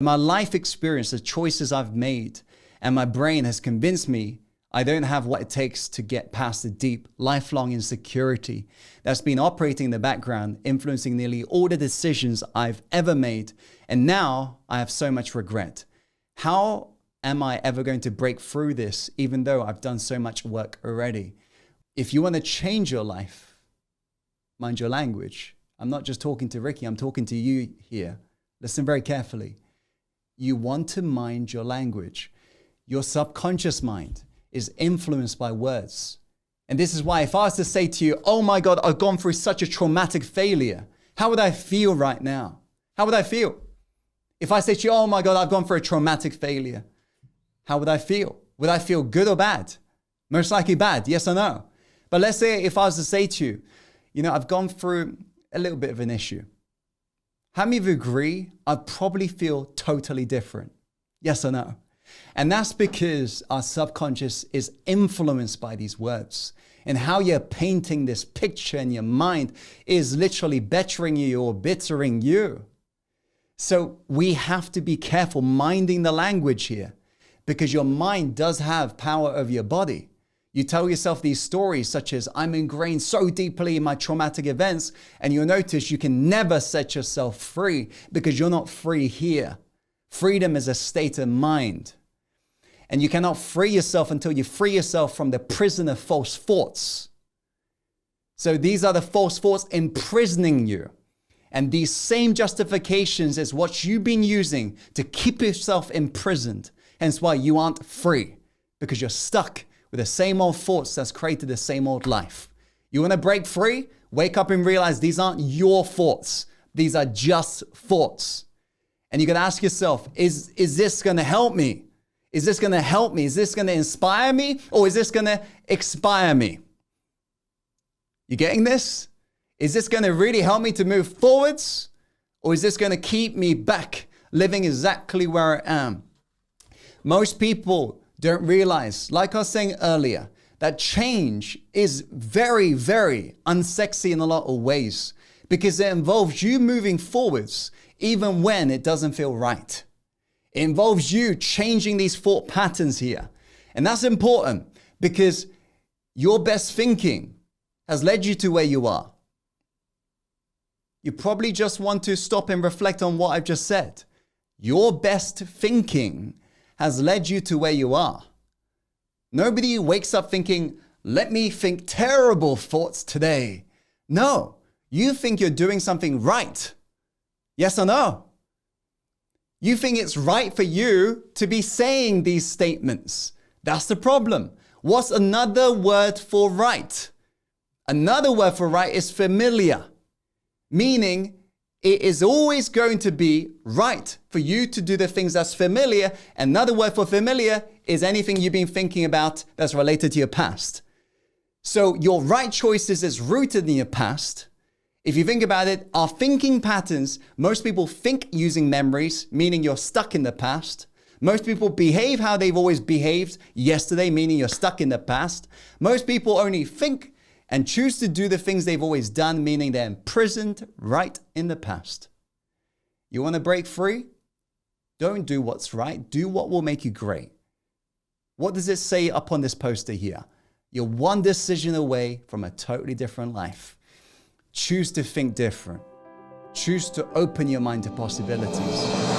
My life experience, the choices I've made, and my brain has convinced me I don't have what it takes to get past the deep, lifelong insecurity that's been operating in the background, influencing nearly all the decisions I've ever made. And now I have so much regret. How am I ever going to break through this, even though I've done so much work already? If you want to change your life, mind your language. I'm not just talking to Ricky, I'm talking to you here. Listen very carefully. You want to mind your language. Your subconscious mind is influenced by words. And this is why if I was to say to you, oh my God, I've gone through such a traumatic failure, how would I feel right now? How would I feel? If I say to you, oh my God, I've gone through a traumatic failure, how would I feel? Would I feel good or bad? Most likely bad, yes or no? But let's say if I was to say to you, I've gone through a little bit of an issue. How many of you agree I'd probably feel totally different? Yes or no? And that's because our subconscious is influenced by these words. And how you're painting this picture in your mind is literally bettering you or bittering you. So we have to be careful minding the language here, because your mind does have power over your body. You tell yourself these stories such as, I'm ingrained so deeply in my traumatic events, and you'll notice you can never set yourself free because you're not free here. Freedom is a state of mind. And you cannot free yourself until you free yourself from the prison of false thoughts. So these are the false thoughts imprisoning you. And these same justifications is what you've been using to keep yourself imprisoned. Hence why you aren't free, because you're stuck with the same old thoughts that's created the same old life. You want to break free? Wake up and realize these aren't your thoughts. These are just thoughts. And you got to ask yourself, is this going to help me? Is this going to help me? Is this going to inspire me? Or is this going to expire me? You getting this? Is this going to really help me to move forwards? Or is this going to keep me back, living exactly where I am? Most people don't realize, like I was saying earlier, that change is very, very unsexy in a lot of ways, because it involves you moving forwards even when it doesn't feel right. It involves you changing these thought patterns here. And that's important because your best thinking has led you to where you are. You probably just want to stop and reflect on what I've just said. Your best thinking has led you to where you are. Nobody wakes up thinking, let me think terrible thoughts today. No, you think you're doing something right. Yes or no? You think it's right for you to be saying these statements. That's the problem. What's another word for right? Another word for right is familiar, meaning it is always going to be right for you to do the things that's familiar. Another word for familiar is anything you've been thinking about that's related to your past. So your right choices is rooted in your past. If you think about it, our thinking patterns, most people think using memories, meaning you're stuck in the past. Most people behave how they've always behaved yesterday, meaning you're stuck in the past. Most people only think and choose to do the things they've always done, meaning they're imprisoned right in the past. You want to break free? Don't do what's right. Do what will make you great. What does it say up on this poster here? You're one decision away from a totally different life. Choose to think different. Choose to open your mind to possibilities.